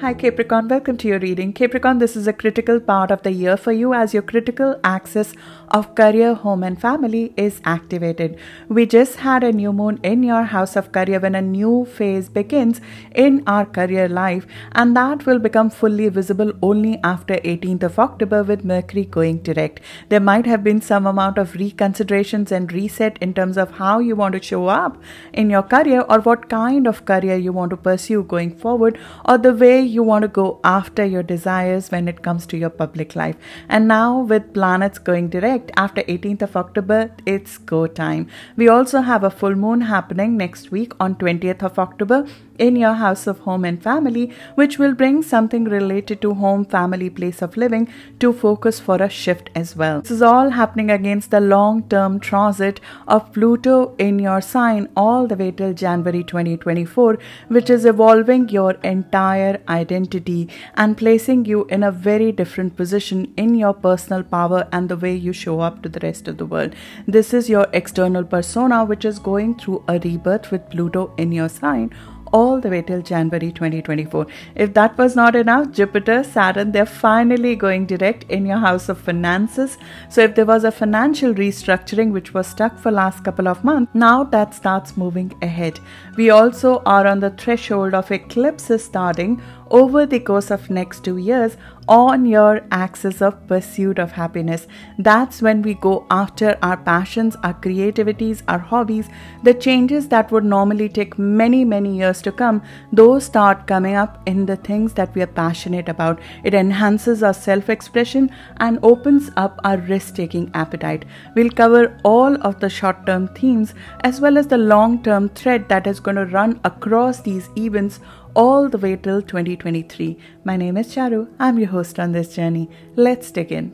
Hi Capricorn, welcome to your reading. Capricorn, this is a critical part of the year for you as your critical axis of career, home and family is activated. We just had a new moon in your house of career when a new phase begins in our career life, and that will become fully visible only after 18th of October with Mercury going direct. There might have been some amount of reconsiderations and reset in terms of how you want to show up in your career or what kind of career you want to pursue going forward, or the way you want to go after your desires when it comes to your public life. And now with planets going direct after 18th of October, it's go time. We also have a full moon happening next week on 20th of October in your house of home and family, which will bring something related to home, family, place of living to focus for a shift as well. This is all happening against the long-term transit of Pluto in your sign all the way till January 2024, which is evolving your entire identity and placing you in a very different position in your personal power and the way you show up to the rest of the world. This is your external persona, which is going through a rebirth with Pluto in your sign all the way till January 2024. If that was not enough, Jupiter, Saturn, they're finally going direct in your house of finances. So if there was a financial restructuring which was stuck for last couple of months, now that starts moving ahead. We also are on the threshold of eclipses starting over the course of next 2 years on your axis of pursuit of happiness. That's when we go after our passions, our creativities, our hobbies. The changes that would normally take many years to come, those start coming up in the things that we are passionate about. It enhances our self-expression and opens up our risk-taking appetite. We'll cover all of the short-term themes as well as the long-term thread that is going to run across these events all the way till 2023. My name is Charu. I'm your host on this journey. Let's dig in.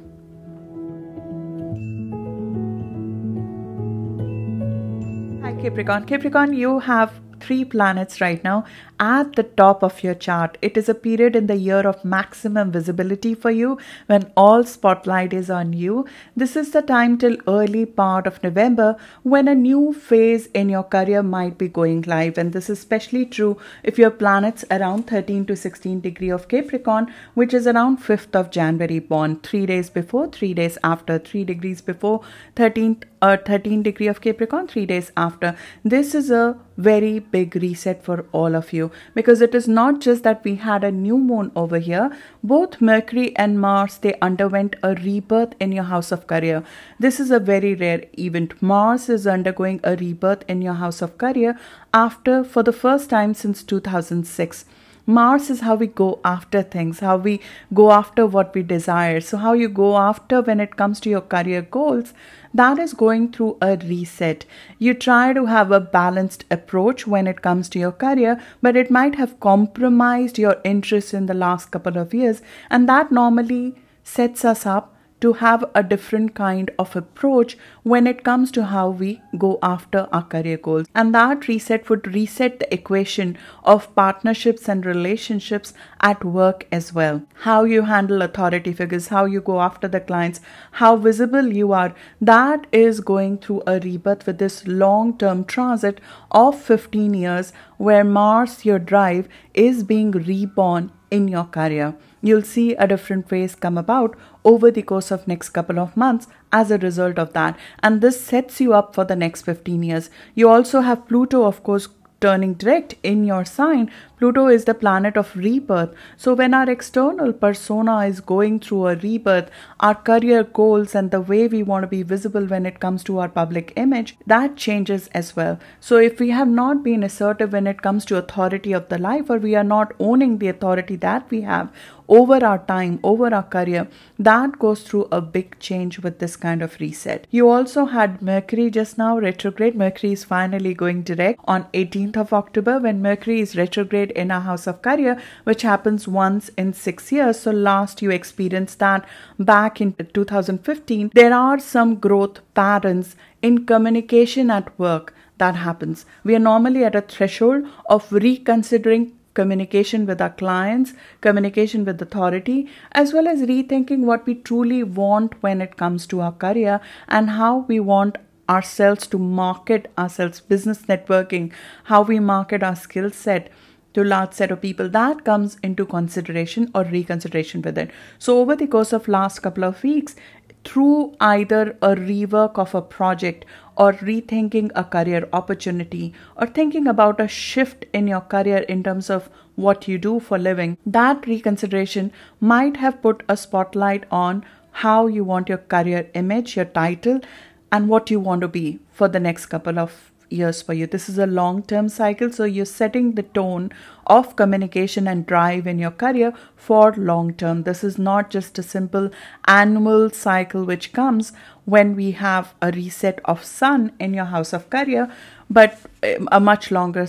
Hi Capricorn. Capricorn, you have 3 planets right now at the top of your chart. It is a period in the year of maximum visibility for you when all spotlight is on you. This is the time till early part of November when a new phase in your career might be going live, and this is especially true if your planets around 13 to 16 degree of Capricorn, which is around 5th of January born, 3 days before, 3 days after, 3 degrees before 13 degree of Capricorn, 3 days after. This is a very big reset for all of you, because it is not just that we had a new moon over here. Both Mercury and Mars, they underwent a rebirth in your house of career. This is a very rare event. Mars is undergoing a rebirth in your house of career for the first time since 2006. Mars is how we go after things, how we go after what we desire. So how you go after when it comes to your career goals, that is going through a reset. You try to have a balanced approach when it comes to your career, but it might have compromised your interests in the last couple of years, and that normally sets us up to have a different kind of approach when it comes to how we go after our career goals. And that reset would reset the equation of partnerships and relationships at work as well. How you handle authority figures, how you go after the clients, how visible you are, that is going through a rebirth with this long-term transit of 15 years where Mars, your drive, is being reborn in your career. You'll see a different phase come about over the course of next couple of months as a result of that. And this sets you up for the next 15 years. You also have Pluto, of course, turning direct in your sign. Pluto is the planet of rebirth. So when our external persona is going through a rebirth, our career goals and the way we want to be visible when it comes to our public image, that changes as well. So if we have not been assertive when it comes to authority of the life, or we are not owning the authority that we have over our time, over our career, that goes through a big change with this kind of reset. You also had Mercury just now retrograde. Mercury is finally going direct on 18th of October when Mercury is retrograde in our house of career, which happens once in 6 years. So last you experienced that back in 2015. There are some growth patterns in communication at work that happens. We are normally at a threshold of reconsidering communication with our clients, communication with authority, as well as rethinking what we truly want when it comes to our career and how we want ourselves to market ourselves, business networking, how we market our skill set, to a large set of people, that comes into consideration or reconsideration with it. So over the course of last couple of weeks, through either a rework of a project or rethinking a career opportunity or thinking about a shift in your career in terms of what you do for living, that reconsideration might have put a spotlight on how you want your career image, your title, and what you want to be for the next couple of years for you. This is a long-term cycle, so you're setting the tone of communication and drive in your career for long-term. This is not just a simple annual cycle which comes when we have a reset of sun in your house of career, but a much longer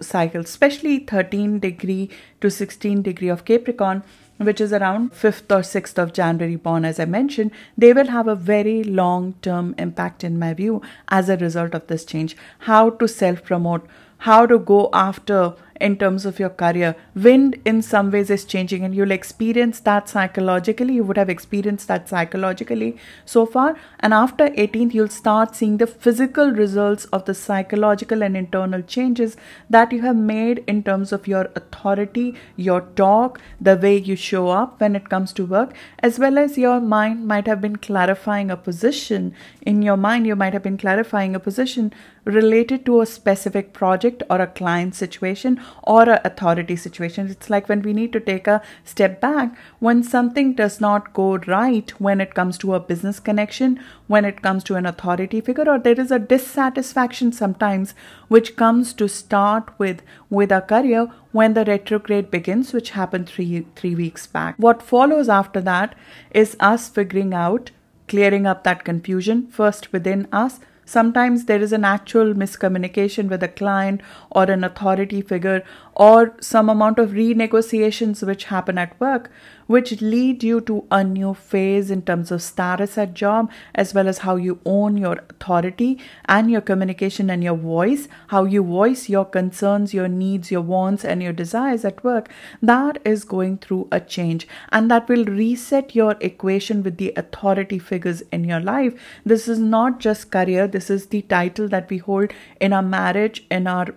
cycle, especially 13 degree to 16 degree of Capricorn, which is around 5th or 6th of January born, as I mentioned, they will have a very long-term impact in my view as a result of this change. How to self-promote, how to go after in terms of your career. Wind in some ways is changing and you'll experience that psychologically. You would have experienced that psychologically so far. And after 18th, you'll start seeing the physical results of the psychological and internal changes that you have made in terms of your authority, your talk, the way you show up when it comes to work, as well as your mind might have been clarifying a position. In your mind, you might have been clarifying a position related to a specific project or a client situation or an authority situation. It's like when we need to take a step back when something does not go right when it comes to a business connection, when it comes to an authority figure, or there is a dissatisfaction sometimes which comes to start with a career when the retrograde begins, which happened three weeks back. What follows after that is us figuring out, clearing up that confusion first within us. Sometimes there is an actual miscommunication with a client or an authority figure or some amount of renegotiations which happen at work, which lead you to a new phase in terms of status at job, as well as how you own your authority and your communication and your voice, how you voice your concerns, your needs, your wants, and your desires at work. That is going through a change, and that will reset your equation with the authority figures in your life. This is not just career. This is the title that we hold in our marriage, in our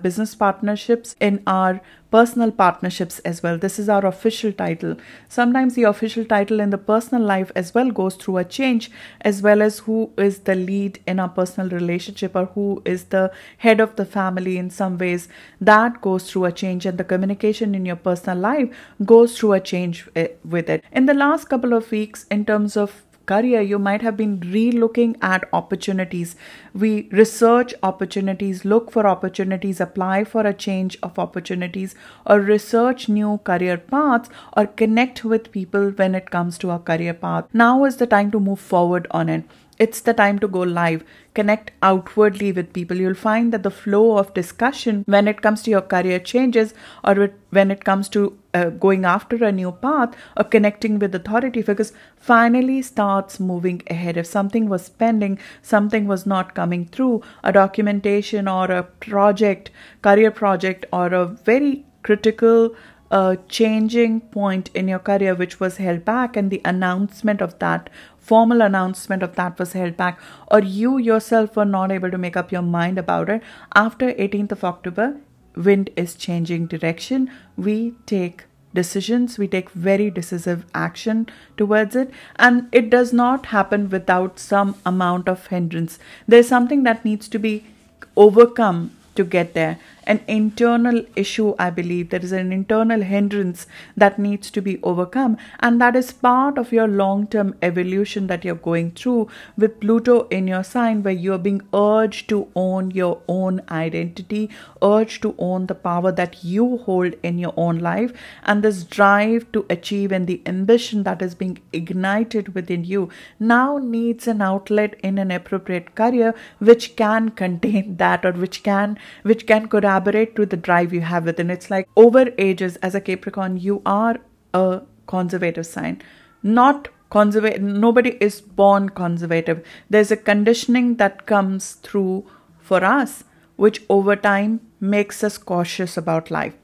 business partnerships, in our personal partnerships as well. This is our official title. Sometimes the official title in the personal life as well goes through a change, as well as who is the lead in our personal relationship or who is the head of the family in some ways. That goes through a change, and the communication in your personal life goes through a change with it. In the last couple of weeks, in terms of career, you might have been re-looking at opportunities. We research opportunities, look for opportunities, apply for a change of opportunities, or research new career paths, or connect with people when it comes to a career path. Now is the time to move forward on it. It's the time to go live, connect outwardly with people. You'll find that the flow of discussion when it comes to your career changes, or when it comes to going after a new path or connecting with authority figures, finally starts moving ahead. If something was pending, something was not coming through, a documentation or a project, career project, or a very critical changing point in your career which was held back, and the announcement of that, formal announcement of that, was held back, or you yourself were not able to make up your mind about it, after 18th of October, wind is changing direction. We take decisions, we take very decisive action towards it, and it does not happen without some amount of hindrance. There's something that needs to be overcome to get there. An internal issue, I believe. There is an internal hindrance that needs to be overcome, and that is part of your long-term evolution that you're going through with Pluto in your sign, where you're being urged to own your own identity, urged to own the power that you hold in your own life, and this drive to achieve and the ambition that is being ignited within you now needs an outlet in an appropriate career which can contain that, or which can collaborate to the drive you have within. It's like over ages, as a Capricorn, you are a conservative sign. Not conservative. Nobody is born conservative. There's a conditioning that comes through for us, which over time makes us cautious about life.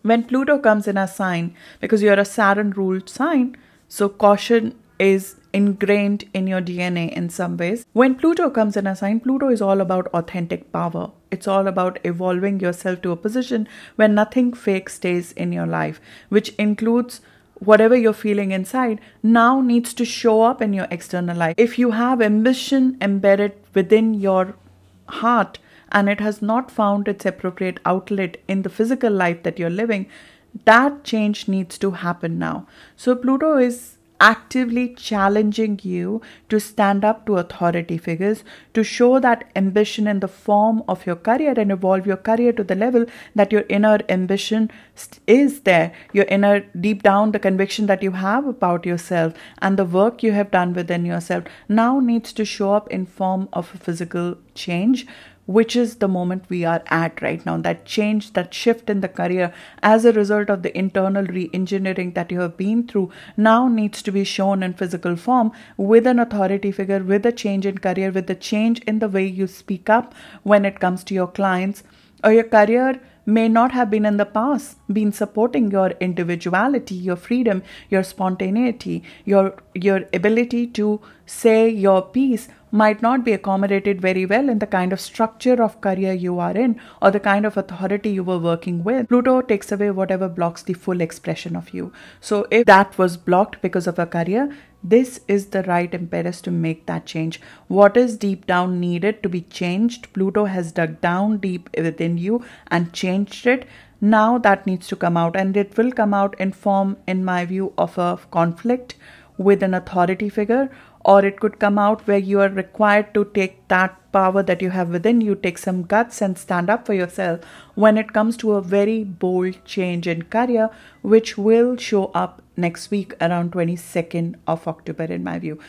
When Pluto comes in a sign, because you're a Saturn ruled sign, so caution is ingrained in your DNA in some ways. When Pluto comes in a sign, Pluto is all about authentic power. It's all about evolving yourself to a position where nothing fake stays in your life, which includes whatever you're feeling inside now needs to show up in your external life. If you have ambition embedded within your heart and it has not found its appropriate outlet in the physical life that you're living, that change needs to happen now. So Pluto is actively challenging you to stand up to authority figures, to show that ambition in the form of your career and evolve your career to the level that your inner ambition is there. Your inner, deep down, the conviction that you have about yourself and the work you have done within yourself now needs to show up in form of a physical change, which is the moment we are at right now. That change, that shift in the career as a result of the internal re-engineering that you have been through now needs to be shown in physical form with an authority figure, with a change in career, with a change in the way you speak up when it comes to your clients. Or your career may not have been in the past been supporting your individuality, your freedom, your spontaneity, your ability to say your piece might not be accommodated very well in the kind of structure of career you are in or the kind of authority you were working with. Pluto takes away whatever blocks the full expression of you. So if that was blocked because of a career, this is the right impetus to make that change. What is deep down needed to be changed, Pluto has dug down deep within you and changed it. Now that needs to come out, and it will come out in form, in my view, of a conflict with an authority figure, or it could come out where you are required to take that power that you have within you, take some guts and stand up for yourself when it comes to a very bold change in career, which will show up next week around 22nd of October, in my view.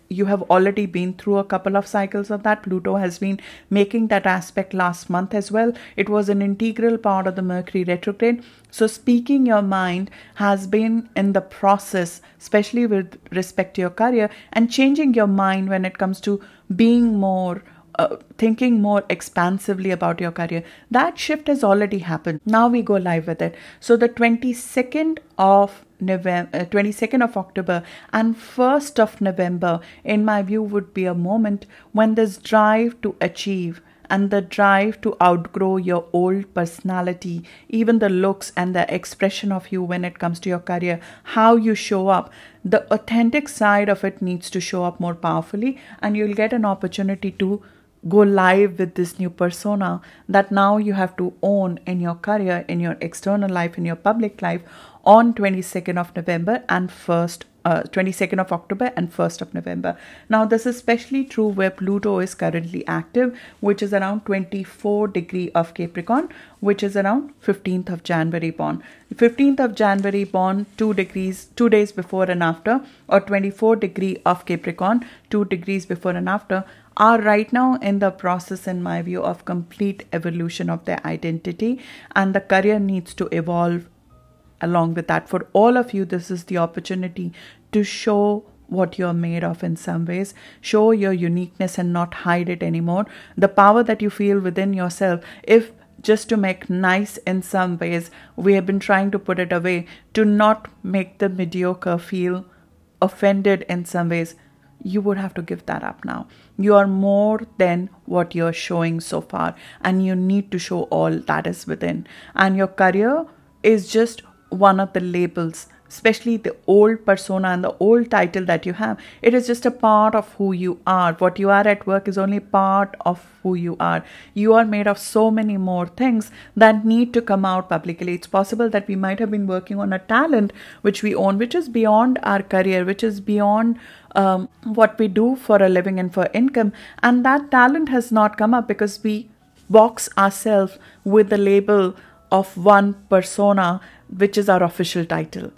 You have already been through a couple of cycles of that. Pluto has been making that aspect last month as well. It was an integral part of the Mercury retrograde. So speaking your mind has been in the process, especially with respect to your career, and changing your mind when it comes to being more thinking more expansively about your career. That shift has already happened. Now we go live with it. So the 22nd of October and 1st of November, in my view, would be a moment when this drive to achieve and the drive to outgrow your old personality, even the looks and the expression of you when it comes to your career, how you show up, the authentic side of it needs to show up more powerfully, and you'll get an opportunity to go live with this new persona that now you have to own in your career, in your external life, in your public life on 22nd of November and 22nd of October and 1st of November. Now this is especially true where Pluto is currently active, which is around 24 degree of Capricorn, which is around 15th of January born. 15th of January born, 2 days before and after, or 24 degree of Capricorn, 2 degrees before and after, are right now in the process, in my view, of complete evolution of their identity, and the career needs to evolve along with that. For all of you, this is the opportunity to show what you're made of in some ways, show your uniqueness and not hide it anymore. The power that you feel within yourself, if just to make nice in some ways, we have been trying to put it away, to not make the mediocre feel offended in some ways, you would have to give that up now. You are more than what you're showing so far, and you need to show all that is within. And your career is just one of the labels, especially the old persona and the old title that you have. It is just a part of who you are. What you are at work is only part of who you are. You are made of so many more things that need to come out publicly. It's possible that we might have been working on a talent which we own, which is beyond our career, which is beyond what we do for a living and for income. And that talent has not come up because we box ourselves with the label of one persona, which is our official title.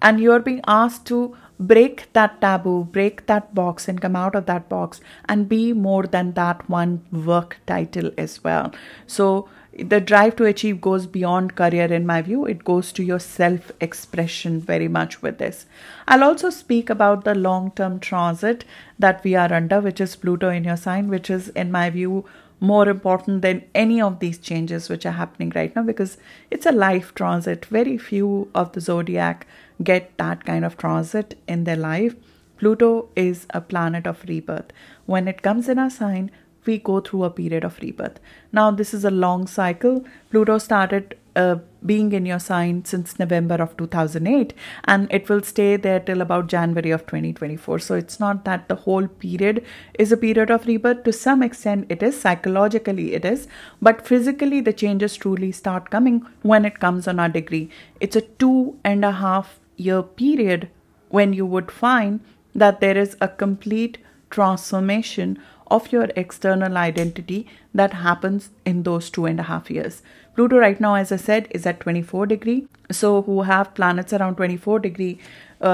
And you're being asked to break that taboo, break that box and come out of that box and be more than that one work title as well. So the drive to achieve goes beyond career, in my view. It goes to your self-expression very much with this. I'll also speak about the long-term transit that we are under, which is Pluto in your sign, which is, in my view, more important than any of these changes which are happening right now, because it's a life transit. Very few of the zodiac get that kind of transit in their life. Pluto is a planet of rebirth. When it comes in our sign, we go through a period of rebirth. Now, this is a long cycle. Pluto started being in your sign since November of 2008, and it will stay there till about January of 2024. So it's not that the whole period is a period of rebirth. To some extent it is, psychologically it is, but physically the changes truly start coming when it comes on our degree. It's a 2.5 year period when you would find that there is a complete transformation of your external identity that happens in those 2.5 years. Pluto right now, as I said, is at 24 degree. So who have planets around 24 degree,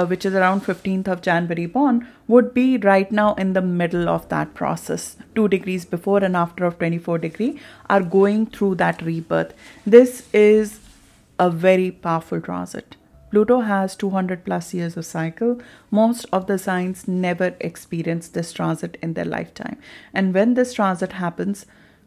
which is around 15th of January born, would be right now in the middle of that process. 2 degrees before and after of 24 degree are going through that rebirth. This is a very powerful transit. Pluto has 200 plus years of cycle. Most of the signs never experience this transit in their lifetime. And when this transit happens,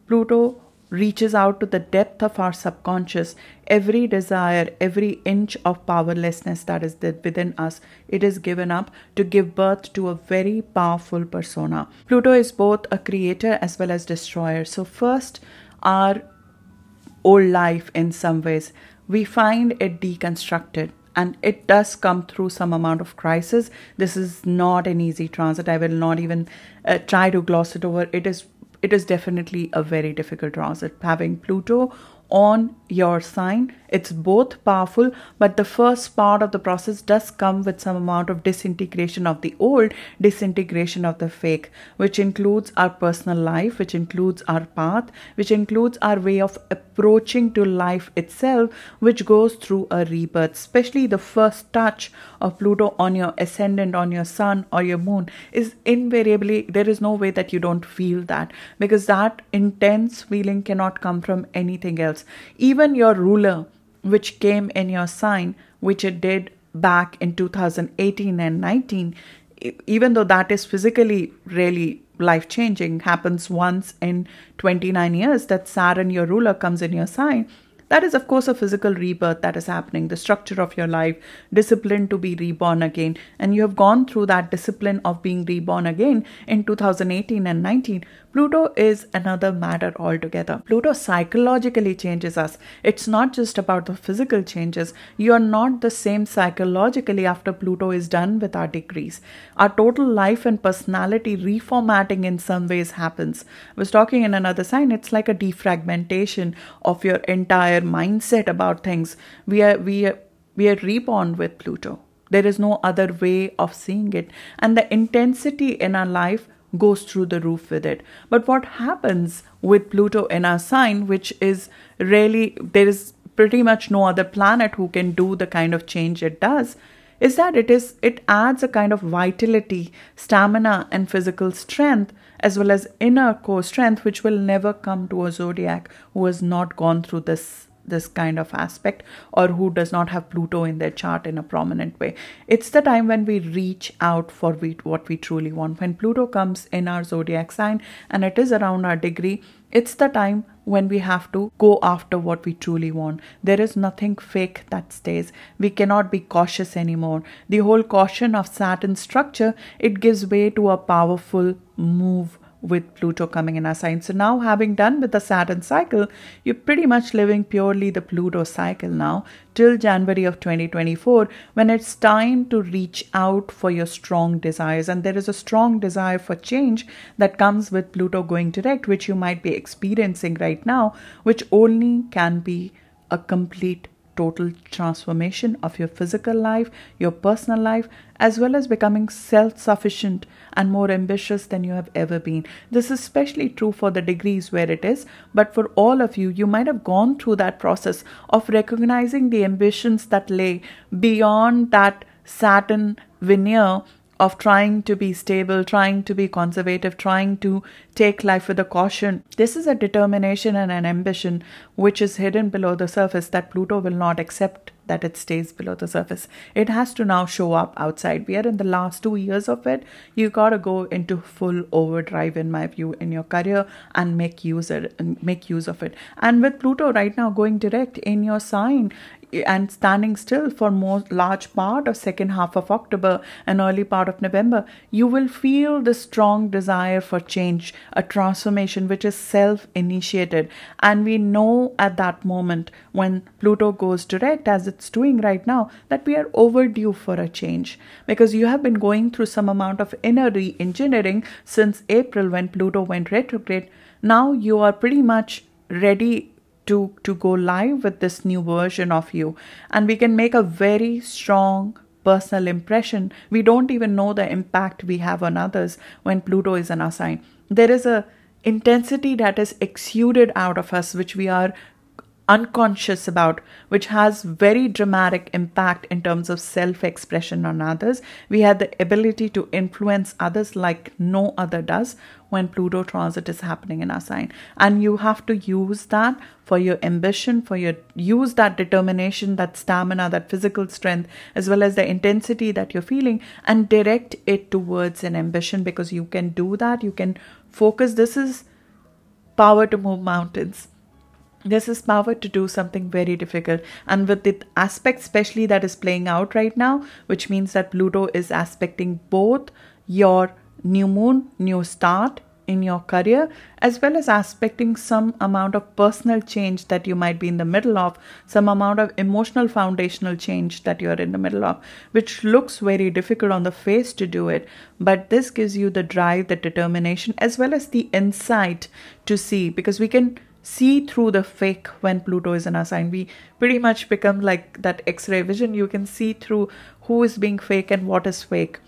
Pluto reaches out to the depth of our subconscious. Every desire, every inch of powerlessness that is within us, it is given up to give birth to a very powerful persona. Pluto is both a creator as well as destroyer. So first, our old life in some ways, we find it deconstructed. And it does come through some amount of crisis. This is not an easy transit. I will not even try to gloss it over. It is definitely a very difficult transit. Having Pluto on your sign, it's both powerful, but the first part of the process does come with some amount of disintegration of the old, disintegration of the fake, which includes our personal life, which includes our path, which includes our way of approaching to life itself, which goes through a rebirth. Especially the first touch of Pluto on your ascendant, on your sun or your moon is invariably, there is no way that you don't feel that, because that intense feeling cannot come from anything else. Even your ruler, which came in your sign, which it did back in 2018 and 19, even though that is physically really life-changing, happens once in 29 years, that Saturn, your ruler, comes in your sign. That is, of course, a physical rebirth that is happening, the structure of your life, discipline to be reborn again. And you have gone through that discipline of being reborn again in 2018 and 19. Pluto is another matter altogether. Pluto psychologically changes us. It's not just about the physical changes. You are not the same psychologically after Pluto is done with our degrees. Our total life and personality reformatting in some ways happens. I was talking in another sign, it's like a defragmentation of your entire mindset about things. We are reborn with Pluto. There is no other way of seeing it. And the intensity in our life goes through the roof with it. But what happens with Pluto in our sign, which is really, there is pretty much no other planet who can do the kind of change it does, is that it adds a kind of vitality, stamina and physical strength, as well as inner core strength, which will never come to a zodiac who has not gone through this kind of aspect, or who does not have Pluto in their chart in a prominent way. It's the time when we reach out for what we truly want. When Pluto comes in our zodiac sign and it is around our degree, it's the time when we have to go after what we truly want. There is nothing fake that stays. We cannot be cautious anymore. The whole caution of Saturn structure, it gives way to a powerful move with Pluto coming in our sign. So now, having done with the Saturn cycle, you're pretty much living purely the Pluto cycle now till January of 2024, when it's time to reach out for your strong desires. And there is a strong desire for change that comes with Pluto going direct, which you might be experiencing right now, which only can be a complete total transformation of your physical life, your personal life, as well as becoming self-sufficient and more ambitious than you have ever been. This is especially true for the degrees where it is, but for all of you, you might have gone through that process of recognizing the ambitions that lay beyond that Saturn veneer of trying to be stable, trying to be conservative, trying to take life with a caution. This is a determination and an ambition which is hidden below the surface that Pluto will not accept that it stays below the surface. It has to now show up outside. We are in the last 2 years of it. You got to go into full overdrive, in my view, in your career and make use of it. And with Pluto right now going direct in your sign, and standing still for more large part of second half of October and early part of November, you will feel the strong desire for change, a transformation which is self-initiated. And we know at that moment when Pluto goes direct, as it's doing right now, that we are overdue for a change, because you have been going through some amount of inner re-engineering since April when Pluto went retrograde. Now you are pretty much ready to go live with this new version of you, and we can make a very strong personal impression. We don't even know the impact we have on others when Pluto is in our sign. There is a intensity that is exuded out of us, which we are unconscious about, which has very dramatic impact in terms of self-expression on others. We have the ability to influence others like no other does when Pluto transit is happening in our sign. And you have to use that for your ambition, use that determination, that stamina, that physical strength, as well as the intensity that you're feeling, and direct it towards an ambition, because you can do that. You can focus. This is power to move mountains. This is power to do something very difficult. And with the aspect especially that is playing out right now, which means that Pluto is aspecting both your new moon, new start in your career, as well as aspecting some amount of personal change that you might be in the middle of, some amount of emotional foundational change that you're in the middle of, which looks very difficult on the face to do it. But this gives you the drive, the determination, as well as the insight to see, because we can see through the fake when Pluto is in our sign. We pretty much become like that X-ray vision. You can see through who is being fake and what is fake.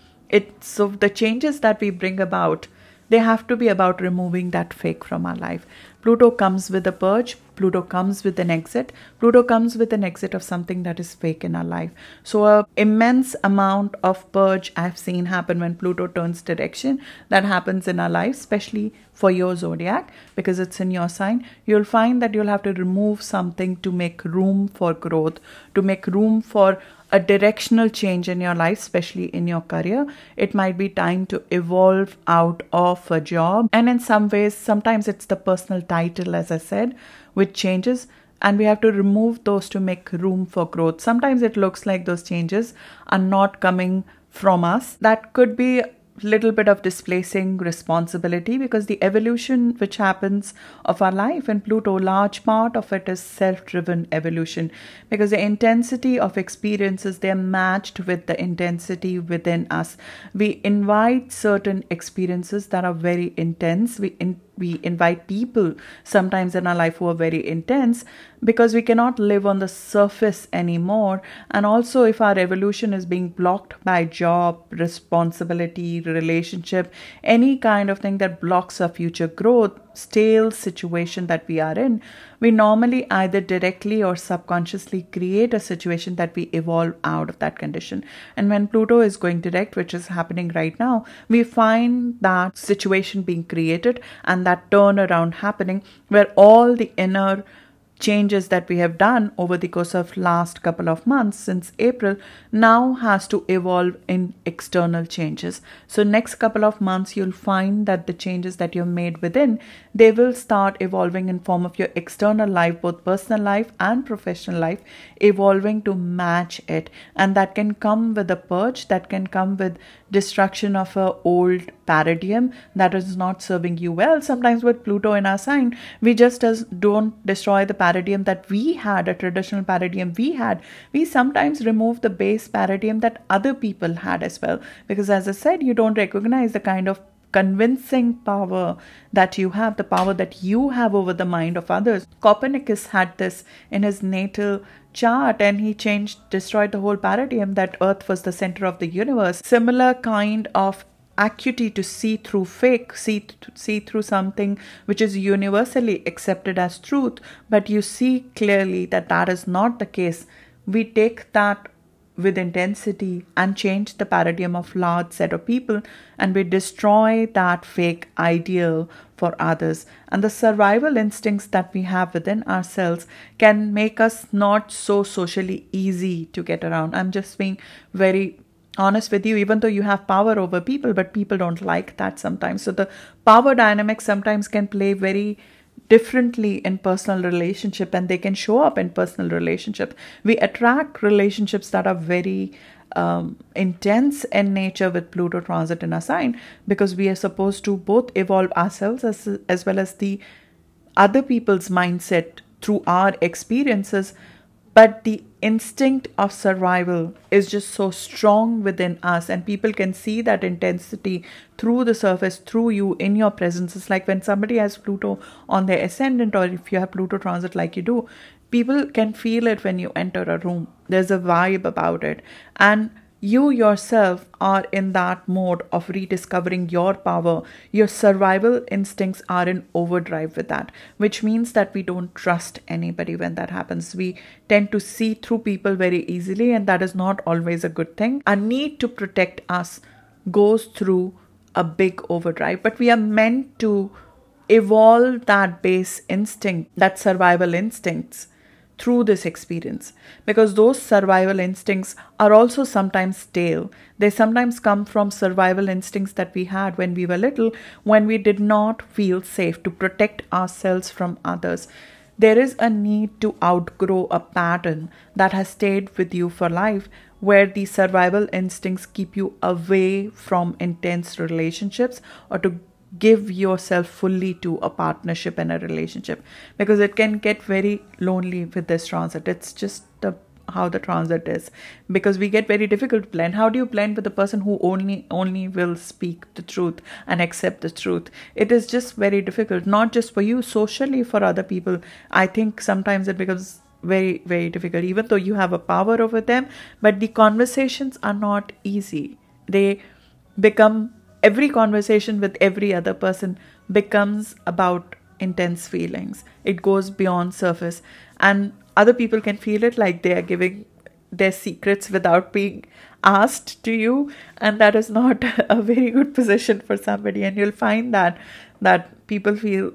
So the changes that we bring about, they have to be about removing that fake from our life. Pluto comes with a purge. Pluto comes with an exit. Pluto comes with an exit of something that is fake in our life. So an immense amount of purge I've seen happen when Pluto turns direction. That happens in our life, especially for your zodiac, because it's in your sign. You'll find that you'll have to remove something to make room for growth, to make room for a directional change in your life, especially in your career. It might be time to evolve out of a job. And in some ways, sometimes it's the personal title, as I said, which changes. And we have to remove those to make room for growth. Sometimes it looks like those changes are not coming from us. That could be little bit of displacing responsibility, because the evolution which happens of our life in Pluto, large part of it is self-driven evolution, because the intensity of experiences, they're matched with the intensity within us. We invite certain experiences that are very intense. We invite people sometimes in our life who are very intense, because we cannot live on the surface anymore. And also, if our evolution is being blocked by job, responsibility, relationship, any kind of thing that blocks our future growth, stale situation that we are in, we normally either directly or subconsciously create a situation that we evolve out of that condition. And when Pluto is going direct, which is happening right now, we find that situation being created and that turnaround happening, where all the inner changes that we have done over the course of last couple of months since April now has to evolve in external changes. So next couple of months, you'll find that the changes that you've made within, they will start evolving in form of your external life, both personal life and professional life, evolving to match it. And that can come with a purge, that can come with destruction of an old paradigm that is not serving you well. Sometimes with Pluto in our sign, we just don't destroy the paradigm that we had, a traditional paradigm we had. We sometimes remove the base paradigm that other people had as well. Because as I said, you don't recognize the kind of convincing power that you have, the power that you have over the mind of others. Copernicus had this in his natal chart, and he destroyed the whole paradigm that Earth was the center of the universe. Similar kind of acuity to see through fake, see through something which is universally accepted as truth, but you see clearly that that is not the case. We take that with intensity and change the paradigm of large set of people, and we destroy that fake ideal for others. And the survival instincts that we have within ourselves can make us not so socially easy to get around. I'm just being very honest with you, even though you have power over people, but people don't like that sometimes. So the power dynamic sometimes can play very differently in personal relationship, and they can show up in personal relationship. We attract relationships that are very intense in nature with Pluto transit in our sign, because we are supposed to both evolve ourselves as well as the other people's mindset through our experiences. But the instinct of survival is just so strong within us, and people can see that intensity through the surface, through you, in your presence. It's like when somebody has Pluto on their ascendant, or if you have Pluto transit like you do, people can feel it when you enter a room. There's a vibe about it. And you yourself are in that mode of rediscovering your power. Your survival instincts are in overdrive with that, which means that we don't trust anybody when that happens. We tend to see through people very easily, and that is not always a good thing. Our need to protect us goes through a big overdrive, but we are meant to evolve that base instinct, that survival instincts, through this experience, because those survival instincts are also sometimes stale. They sometimes come from survival instincts that we had when we were little, when we did not feel safe to protect ourselves from others. There is a need to outgrow a pattern that has stayed with you for life, where the survival instincts keep you away from intense relationships, or to give yourself fully to a partnership and a relationship, because it can get very lonely with this transit. It's just how the transit is, because we get very difficult to blend. How do you blend with a person who only will speak the truth and accept the truth? It is just very difficult, not just for you, socially, for other people. I think sometimes it becomes very, very difficult, even though you have a power over them, but the conversations are not easy. They become, every conversation with every other person becomes about intense feelings. It goes beyond surface, and other people can feel it like they are giving their secrets without being asked to you, and that is not a very good position for somebody. And you'll find that people feel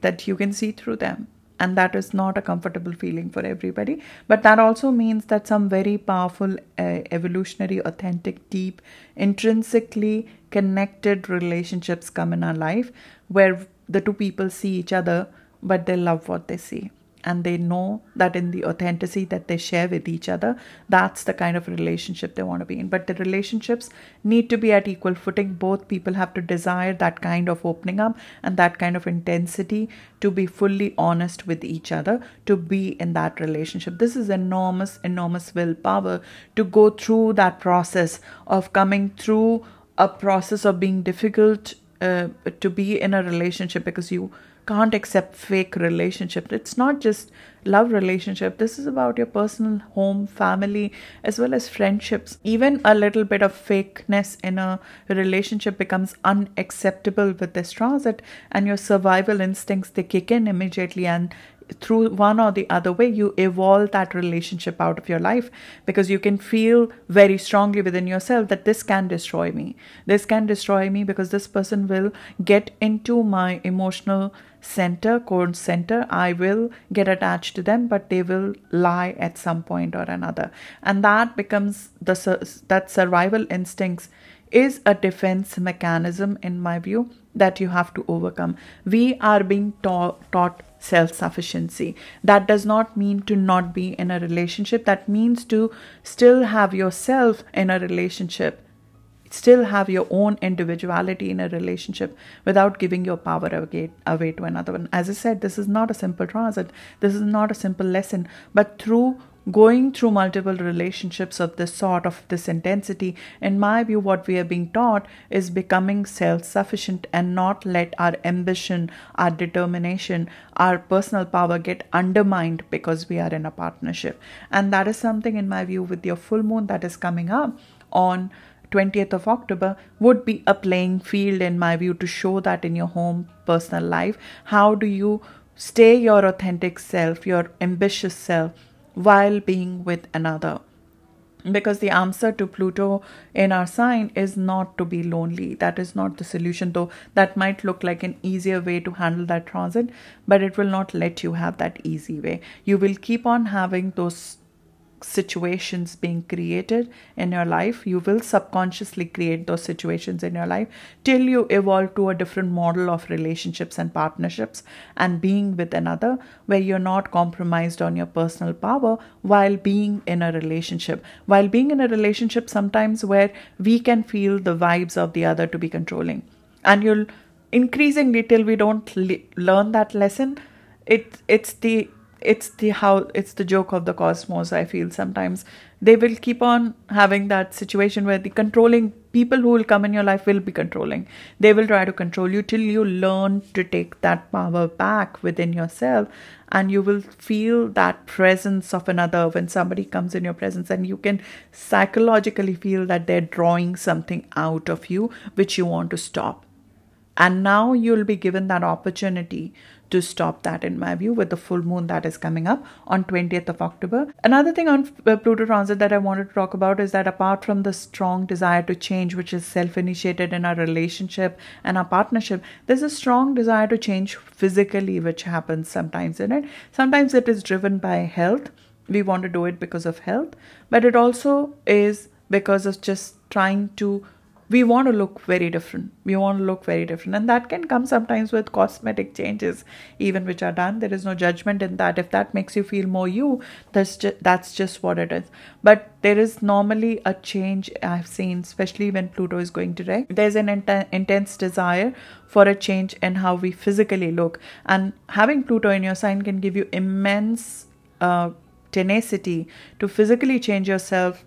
that you can see through them, and that is not a comfortable feeling for everybody. But that also means that some very powerful, evolutionary, authentic, deep, intrinsically connected relationships come in our life, where the two people see each other, but they love what they see. And they know that in the authenticity that they share with each other, that's the kind of relationship they want to be in. But the relationships need to be at equal footing. Both people have to desire that kind of opening up and that kind of intensity, to be fully honest with each other, to be in that relationship. This is enormous, enormous willpower to go through that process of coming through a process of being difficult to be in a relationship, because you can't accept fake relationship. It's not just love relationship. This is about your personal home, family, as well as friendships. Even a little bit of fakeness in a relationship becomes unacceptable with this transit, and your survival instincts, they kick in immediately, and through one or the other way, you evolve that relationship out of your life, because you can feel very strongly within yourself that this can destroy me. This can destroy me because this person will get into my emotional center, core center. I will get attached to them, but they will lie at some point or another. And that becomes that survival instincts is a defense mechanism, in my view, that you have to overcome. We are being taught self-sufficiency. That does not mean to not be in a relationship. That means to still have yourself in a relationship, still have your own individuality in a relationship, without giving your power away to another one. As I said, this is not a simple transit. This is not a simple lesson, but through going through multiple relationships of this sort, of this intensity, in my view, what we are being taught is becoming self-sufficient, and not let our ambition, our determination, our personal power get undermined because we are in a partnership. And that is something, in my view, with your full moon that is coming up on 20th of October, would be a playing field, in my view, to show that in your home personal life. How do you stay your authentic self, your ambitious self, while being with another? Because the answer to Pluto in our sign is not to be lonely. That is not the solution, though that might look like an easier way to handle that transit, but it will not let you have that easy way. You will keep on having those situations being created in your life. You will subconsciously create those situations in your life till you evolve to a different model of relationships and partnerships and being with another, where you're not compromised on your personal power while being in a relationship. While being in a relationship, sometimes where we can feel the vibes of the other to be controlling. And you'll increasingly, till we don't learn that lesson, it's the joke of the cosmos. I feel sometimes they will keep on having that situation where the controlling people who will come in your life will be controlling. They will try to control you till you learn to take that power back within yourself, and you will feel that presence of another when somebody comes in your presence, and you can psychologically feel that they're drawing something out of you which you want to stop. And now you'll be given that opportunity to stop that, in my view, with the full moon that is coming up on 20th of October. Another thing on Pluto transit that I wanted to talk about is that apart from the strong desire to change, which is self-initiated in our relationship and our partnership, there's a strong desire to change physically, which happens sometimes in it. Sometimes it is driven by health. We want to do it because of health, but it also is because of just trying to we want to look very different. And that can come sometimes with cosmetic changes, even which are done. There is no judgment in that. If that makes you feel more you, that's just what it is. But there is normally a change I've seen, especially when Pluto is going direct. There's an intense desire for a change in how we physically look. And having Pluto in your sign can give you immense tenacity to physically change yourself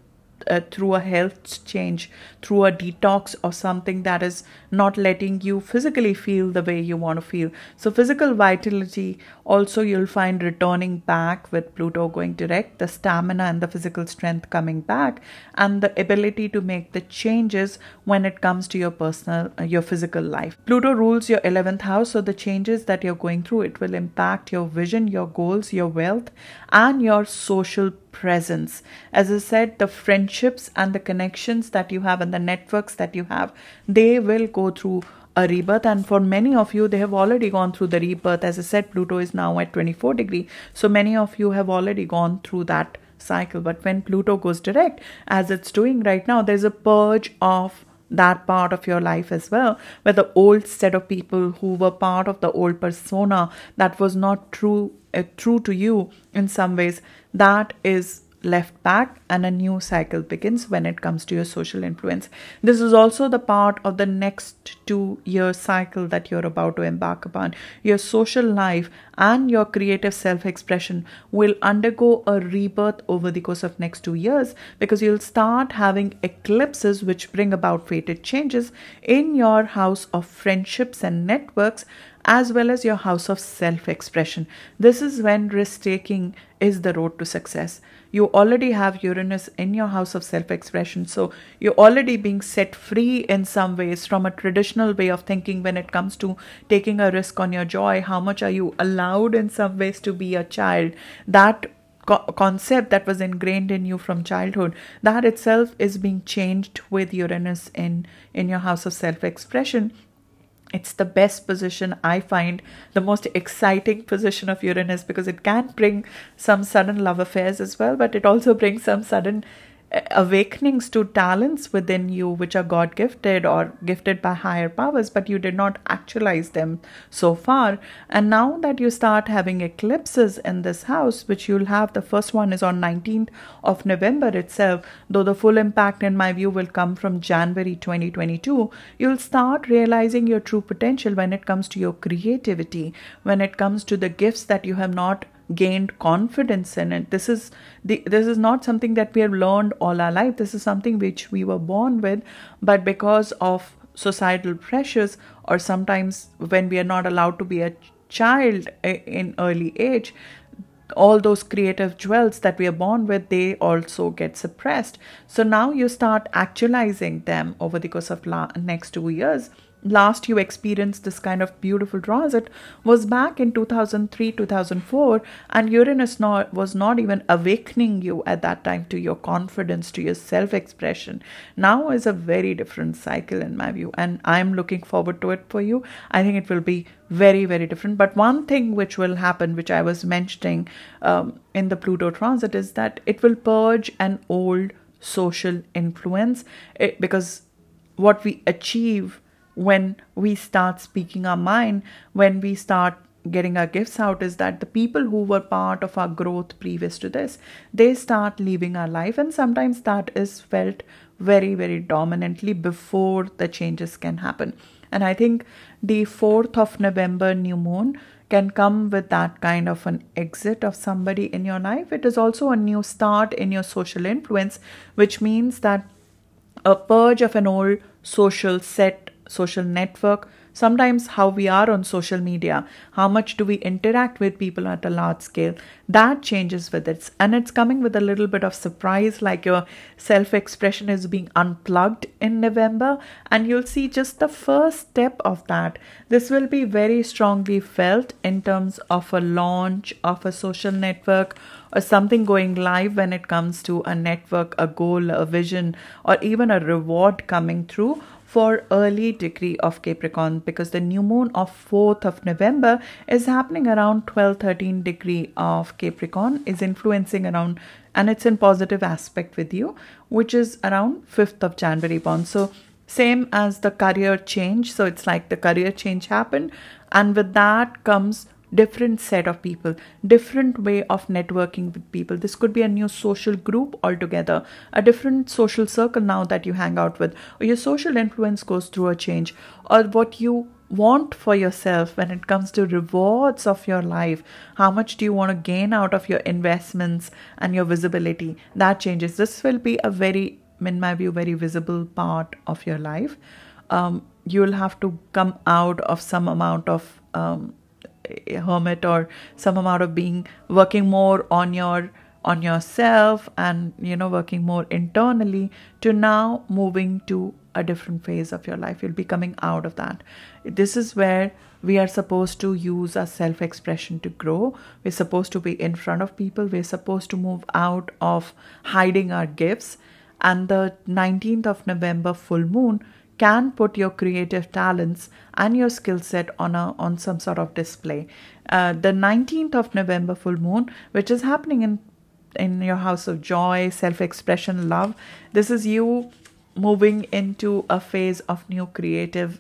through a health change, through a detox or something that is not letting you physically feel the way you want to feel. So physical vitality also you'll find returning back with Pluto going direct, the stamina and the physical strength coming back, and the ability to make the changes when it comes to your physical life. Pluto rules your 11th house, so the changes that you're going through, it will impact your vision, your goals, your wealth, and your social presence. As I said, the friendships and the connections that you have and the networks that you have, they will go through a rebirth. And for many of you, they have already gone through the rebirth. As I said, Pluto is now at 24 degrees. So many of you have already gone through that cycle. But when Pluto goes direct, as it's doing right now, there's a purge of that part of your life as well, where the old set of people who were part of the old persona that was not true to you in some ways, that is left back, and a new cycle begins when it comes to your social influence. This is also the part of the next 2-year cycle that you're about to embark upon. Your social life and your creative self-expression will undergo a rebirth over the course of next 2 years, because you'll start having eclipses which bring about fated changes in your house of friendships and networks, as well as your house of self-expression. This is when risk-taking is the road to success. You already have Uranus in your house of self-expression, so you're already being set free in some ways from a traditional way of thinking when it comes to taking a risk on your joy. How much are you allowed in some ways to be a child? That concept that was ingrained in you from childhood, that itself is being changed with Uranus in your house of self-expression. It's the best position, I find, the most exciting position of Uranus, because it can bring some sudden love affairs as well, but it also brings some sudden awakenings to talents within you which are God gifted or gifted by higher powers, but you did not actualize them so far. And now that you start having eclipses in this house, which you'll have, the first one is on 19th of November itself, though the full impact in my view will come from January 2022, you'll start realizing your true potential when it comes to your creativity, when it comes to the gifts that you have not gained confidence in it. This is not something that we have learned all our life. This is something which we were born with, but because of societal pressures, or sometimes when we are not allowed to be a child in early age, all those creative jewels that we are born with, they also get suppressed. So now you start actualizing them over the course of next 2 years. last you experienced this kind of beautiful transit was back in 2003, 2004, and Uranus was not even awakening you at that time to your confidence, to your self-expression. Now is a very different cycle in my view, and I'm looking forward to it for you. I think it will be very, very different. But one thing which will happen, which I was mentioning in the Pluto transit, is that it will purge an old social influence, because what we achieve when we start speaking our mind, when we start getting our gifts out, is that the people who were part of our growth previous to this, they start leaving our life, and sometimes that is felt very, very dominantly before the changes can happen. And I think the 4th of November new moon can come with that kind of an exit of somebody in your life. It is also a new start in your social influence, which means that a purge of an old social set, social network, sometimes how we are on social media, how much do we interact with people at a large scale, that changes with it. And it's coming with a little bit of surprise, like your self-expression is being unplugged in November, and you'll see just the first step of that. This will be very strongly felt in terms of a launch of a social network, or something going live when it comes to a network, a goal, a vision, or even a reward coming through for early degree of Capricorn, because the new moon of 4th of November is happening around 12-13 degree of Capricorn, is influencing around, and it's in positive aspect with you, which is around 5th of January born. So same as the career change. So it's like the career change happened, and with that comes different set of people, different way of networking with people. This could be a new social group altogether, a different social circle now that you hang out with, or your social influence goes through a change, or what you want for yourself when it comes to rewards of your life. How much do you want to gain out of your investments and your visibility? That changes. This will be a very, in my view, very visible part of your life. You will have to come out of some amount of hermit, or some amount of working more on yourself, and working more internally, to now moving to a different phase of your life. You'll be coming out of that. This is where we are supposed to use our self-expression to grow. We're supposed to be in front of people. We're supposed to move out of hiding our gifts. And the 19th of November full moon can put your creative talents and your skill set on some sort of display. The 19th of November full moon, which is happening in your house of joy, self-expression, love. This is you moving into a phase of new creative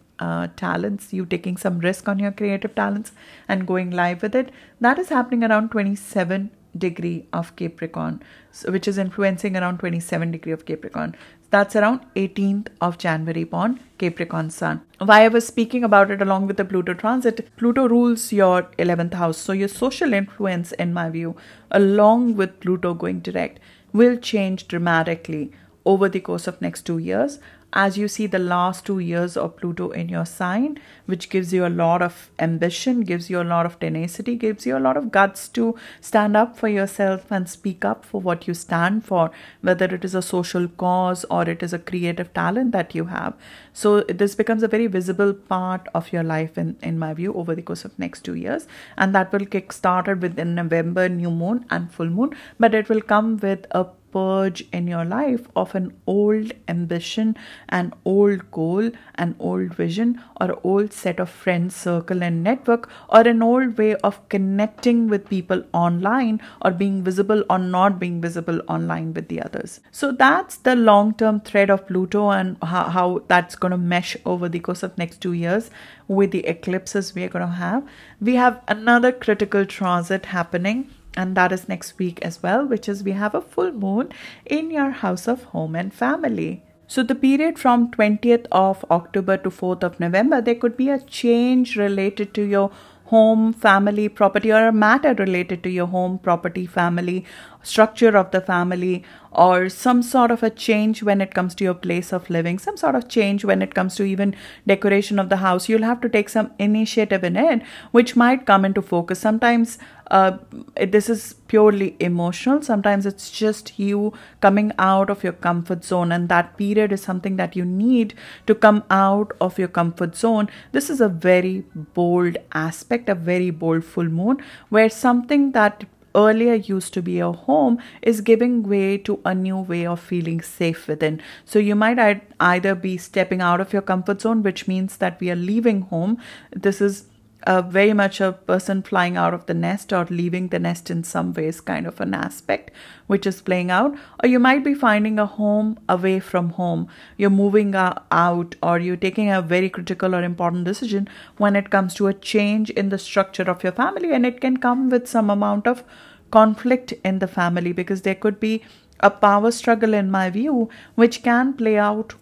talents, you taking some risk on your creative talents and going live with it. That is happening around 27 degree of Capricorn, so, which is influencing around 27 degree of Capricorn. That's around 18th of January born Capricorn sun. Why I was speaking about it along with the Pluto transit, Pluto rules your 11th house. So your social influence, in my view, along with Pluto going direct, will change dramatically over the course of next 2 years. As you see the last 2 years of Pluto in your sign, which gives you a lot of ambition, gives you a lot of tenacity, gives you a lot of guts to stand up for yourself and speak up for what you stand for, whether it is a social cause or it is a creative talent that you have. So this becomes a very visible part of your life, in my view, over the course of next 2 years. And that will kick started within November new moon and full moon, but it will come with a purge in your life of an old ambition, an old goal, an old vision, or an old set of friends, circle and network, or an old way of connecting with people online, or being visible or not being visible online with the others. So that's the long-term thread of Pluto, and how that's going to mesh over the course of next 2 years with the eclipses we're going to have. We have another critical transit happening, and that is next week as well, which is we have a full moon in your house of home and family. So the period from 20th of October to 4th of November, there could be a change related to your home, family, property, or a matter related to your home, property, family, structure of the family, or some sort of a change when it comes to your place of living, some sort of change when it comes to even decoration of the house. You'll have to take some initiative in it, which might come into focus. Sometimes This is purely emotional. Sometimes it's just you coming out of your comfort zone, and that period is something that you need to come out of your comfort zone. This is a very bold aspect, a very bold full moon, where something that earlier used to be a home is giving way to a new way of feeling safe within. So you might either be stepping out of your comfort zone, which means that we are leaving home. This is very much a person flying out of the nest or leaving the nest in some ways, kind of an aspect which is playing out. Or you might be finding a home away from home. You're moving out, or you're taking a very critical or important decision when it comes to a change in the structure of your family, and it can come with some amount of conflict in the family, because there could be a power struggle, in my view, which can play out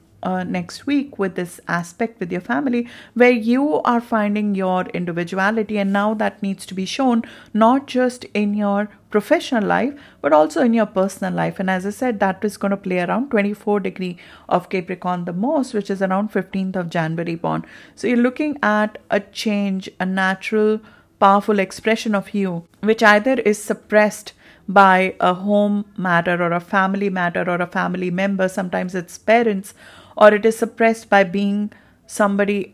next week with this aspect with your family, where you are finding your individuality, and now that needs to be shown not just in your professional life but also in your personal life. And as I said, that is going to play around 24 degree of Capricorn the most, which is around 15th of January born. So you're looking at a change, a natural powerful expression of you, which either is suppressed by a home matter or a family matter or a family member. Sometimes it's parents, or it is suppressed by being somebody,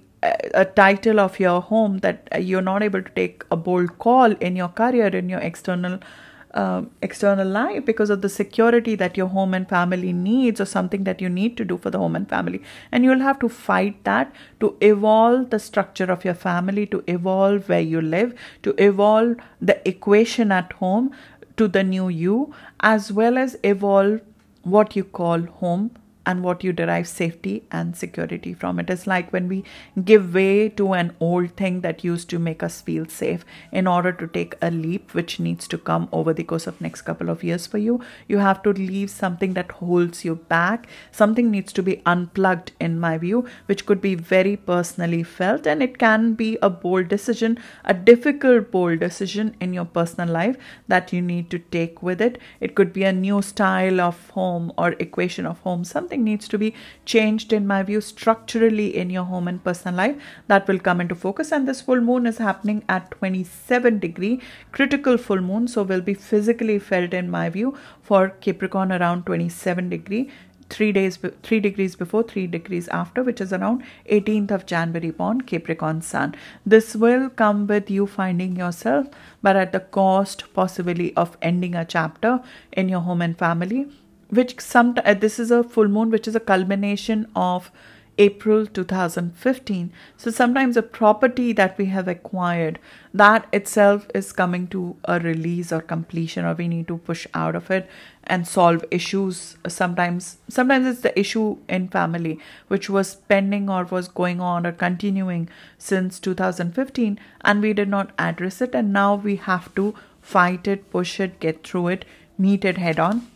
a title of your home, that you're not able to take a bold call in your career, in your external life, because of the security that your home and family needs, or something that you need to do for the home and family. And you'll have to fight that to evolve the structure of your family, to evolve where you live, to evolve the equation at home to the new you, as well as evolve what you call home and what you derive safety and security from. It is like when we give way to an old thing that used to make us feel safe in order to take a leap which needs to come over the course of next couple of years for you. You have to leave something that holds you back. Something needs to be unplugged, in my view, which could be very personally felt, and it can be a bold decision, a difficult bold decision in your personal life that you need to take with it. It could be a new style of home or equation of home. Something needs to be changed, in my view, structurally in your home and personal life. That will come into focus, and this full moon is happening at 27 degree, critical full moon, so will be physically felt, in my view, for Capricorn around 27 degree, 3 degrees before, 3 degrees after, which is around 18th of January born Capricorn sun. This will come with you finding yourself, but at the cost possibly of ending a chapter in your home and family, which this is a full moon which is a culmination of April 2015. So sometimes a property that we have acquired, that itself is coming to a release or completion, or we need to push out of it and solve issues. Sometimes it's the issue in family which was pending or was going on or continuing since 2015, and we did not address it, and now we have to fight it, push it, get through it, meet it head on.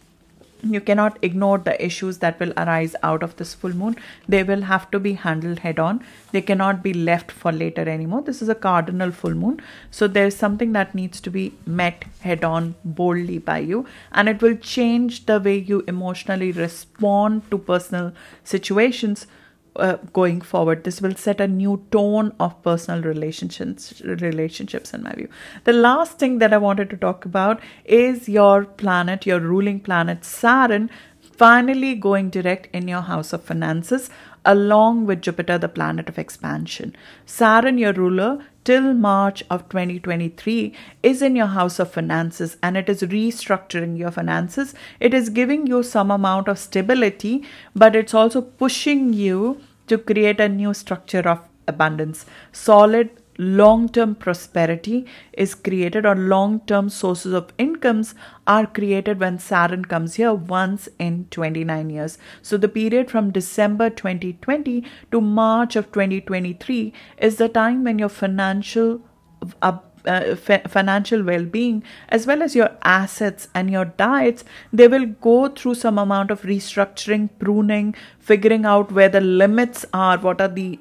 You cannot ignore the issues that will arise out of this full moon. They will have to be handled head on. They cannot be left for later anymore. This is a cardinal full moon. So there's something that needs to be met head on boldly by you. And it will change the way you emotionally respond to personal situations going forward. This will set a new tone of personal relationships in my view. The last thing that I wanted to talk about is your planet, your ruling planet Saturn, finally going direct in your house of finances, along with Jupiter, the planet of expansion. Saturn, your ruler, till March of 2023 is in your house of finances, and it is restructuring your finances. It is giving you some amount of stability, but it's also pushing you to create a new structure of abundance. Solid long-term prosperity is created, or long-term sources of incomes are created when Saturn comes here once in 29 years. So the period from December 2020 to March of 2023 is the time when your financial well-being, as well as your assets and your diets, they will go through some amount of restructuring, pruning, figuring out where the limits are, what are the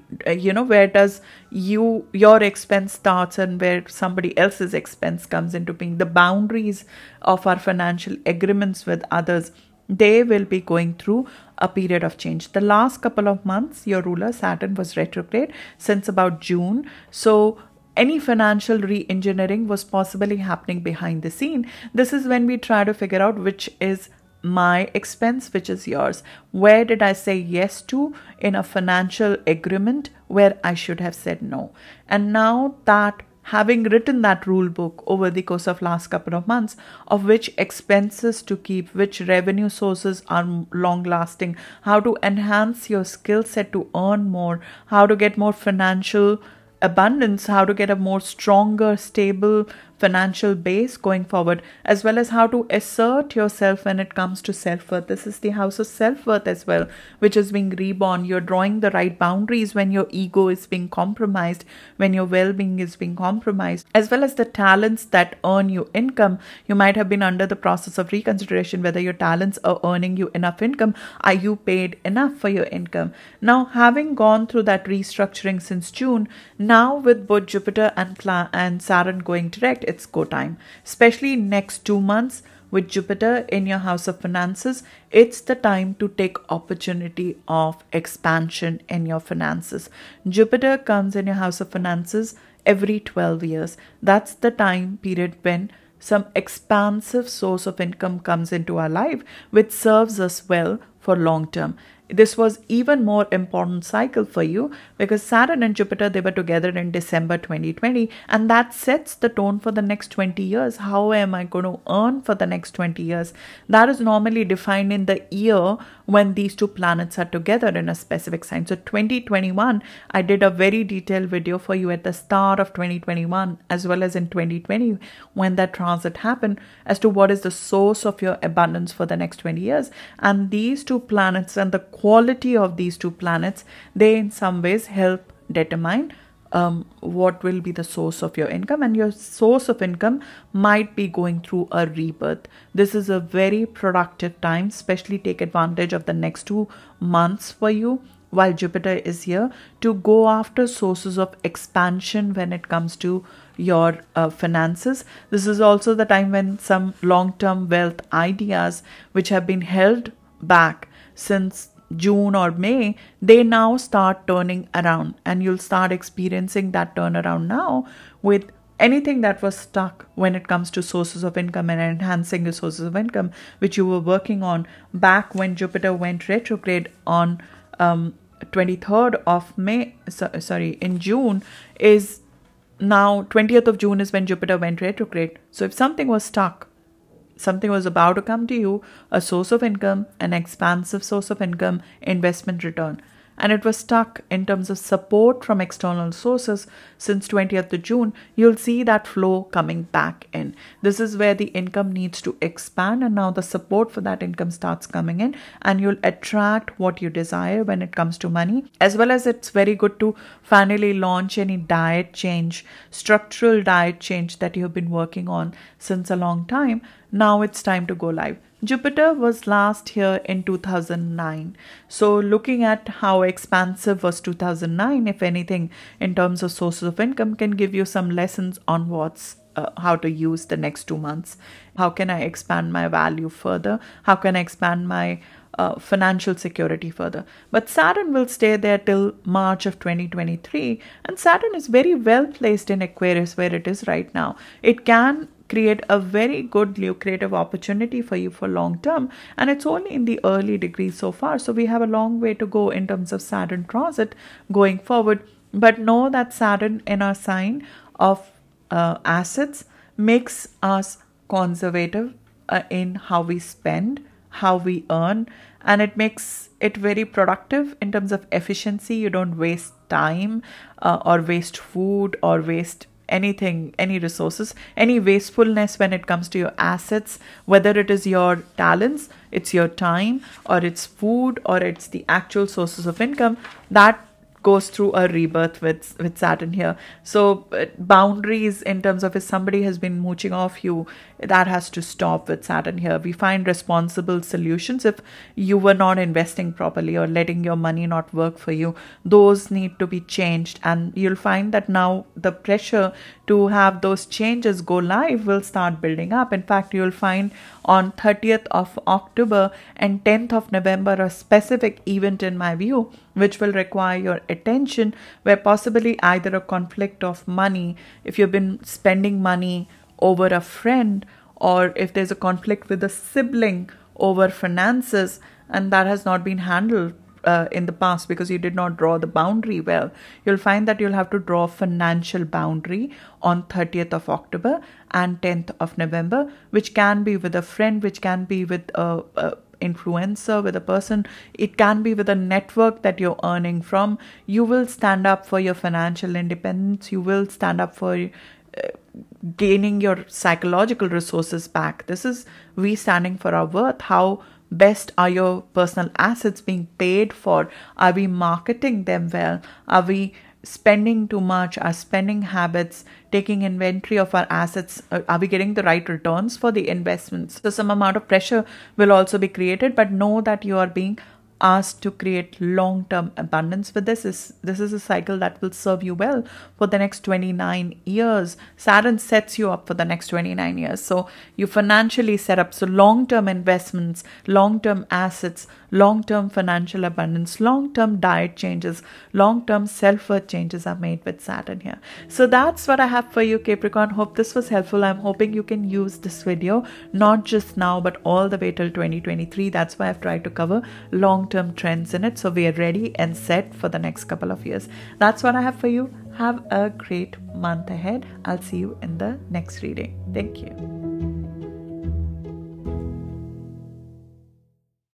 where does your expense starts and where somebody else's expense comes into being. The boundaries of our financial agreements with others, they will be going through a period of change. The last couple of months, your ruler Saturn was retrograde since about June. So any financial re-engineering was possibly happening behind the scene. This is when we try to figure out which is my expense, which is yours. Where did I say yes to in a financial agreement where I should have said no? And now that having written that rule book over the course of last couple of months of which expenses to keep, which revenue sources are long lasting, how to enhance your skill set to earn more, how to get more financial abundance, how to get a more stronger, stable financial base going forward, as well as how to assert yourself when it comes to self-worth. This is the house of self-worth as well, which is being reborn. You're drawing the right boundaries when your ego is being compromised, when your well-being is being compromised, as well as the talents that earn you income. You might have been under the process of reconsideration whether your talents are earning you enough income. Are you paid enough for your income? Now, having gone through that restructuring since June, now with both Jupiter and Saturn going direct, it's go time. Especially next 2 months with Jupiter in your house of finances, it's the time to take opportunity of expansion in your finances. Jupiter comes in your house of finances every 12 years. That's the time period when some expansive source of income comes into our life, which serves us well for long term. This was even more important cycle for you because Saturn and Jupiter, they were together in December 2020, and that sets the tone for the next 20 years. How am I going to earn for the next 20 years? That is normally defined in the year when these two planets are together in a specific sign. So 2021, I did a very detailed video for you at the start of 2021 as well as in 2020 when that transit happened as to what is the source of your abundance for the next 20 years. And these two planets and the quality of these two planets, they in some ways help determine what will be the source of your income, and your source of income might be going through a rebirth. This is a very productive time, especially take advantage of the next 2 months for you while Jupiter is here to go after sources of expansion when it comes to your finances. This is also the time when some long-term wealth ideas which have been held back since June or May, they now start turning around, and you'll start experiencing that turnaround now with anything that was stuck when it comes to sources of income and enhancing your sources of income, which you were working on back when Jupiter went retrograde on 23rd of May, in June, is now 20th of June is when Jupiter went retrograde. So if something was stuck, something was about to come to you, a source of income, an expansive source of income, investment return, and it was stuck in terms of support from external sources since 20th of June, you'll see that flow coming back in. This is where the income needs to expand, and now the support for that income starts coming in, and you'll attract what you desire when it comes to money. As well as it's very good to finally launch any diet change, structural diet change that you've been working on since a long time. Now it's time to go live. Jupiter was last here in 2009. So looking at how expansive was 2009, if anything, in terms of sources of income, can give you some lessons on how to use the next 2 months. How can I expand my value further? How can I expand my financial security further? But Saturn will stay there till March of 2023. And Saturn is very well placed in Aquarius where it is right now. It can create a very good lucrative opportunity for you for long term, and it's only in the early degrees so far, so we have a long way to go in terms of Saturn transit going forward. But know that Saturn in our sign of assets makes us conservative in how we spend, how we earn, and it makes it very productive in terms of efficiency. You don't waste time or waste food or waste anything, any resources, any wastefulness when it comes to your assets, whether it is your talents, it's your time, or it's food, or it's the actual sources of income, that goes through a rebirth with Saturn here. So boundaries in terms of if somebody has been mooching off you, that has to stop with Saturn here. We find responsible solutions if you were not investing properly or letting your money not work for you. Those need to be changed, and you'll find that now the pressure to have those changes go live will start building up. In fact, you'll find on 30th of October and 10th of November a specific event in my view which will require your attention, where possibly either a conflict of money, if you've been spending money over a friend, or if there's a conflict with a sibling over finances and that has not been handled in the past because you did not draw the boundary well, you'll find that you'll have to draw a financial boundary on 30th of October and 10th of November, which can be with a friend, which can be with a influencer, with a person, it can be with a network that you're earning from. You will stand up for your financial independence. You will stand up for gaining your psychological resources back. This is we standing for our worth. How best are your personal assets being paid for? Are we marketing them well? Are we spending too much? Are spending habits, taking inventory of our assets, are we getting the right returns for the investments? So some amount of pressure will also be created, but know that you are being asked to create long-term abundance with this. This is a cycle that will serve you well for the next 29 years. Saturn sets you up for the next 29 years. So you financially set up. So long-term investments, long-term assets, long-term financial abundance, long-term diet changes, long-term self-worth changes are made with Saturn here. So that's what I have for you, Capricorn. Hope this was helpful. I'm hoping you can use this video, not just now, but all the way till 2023. That's why I've tried to cover long-term trends in it, so we are ready and set for the next couple of years. That's what I have for you. Have a great month ahead. I'll see you in the next reading. Thank you.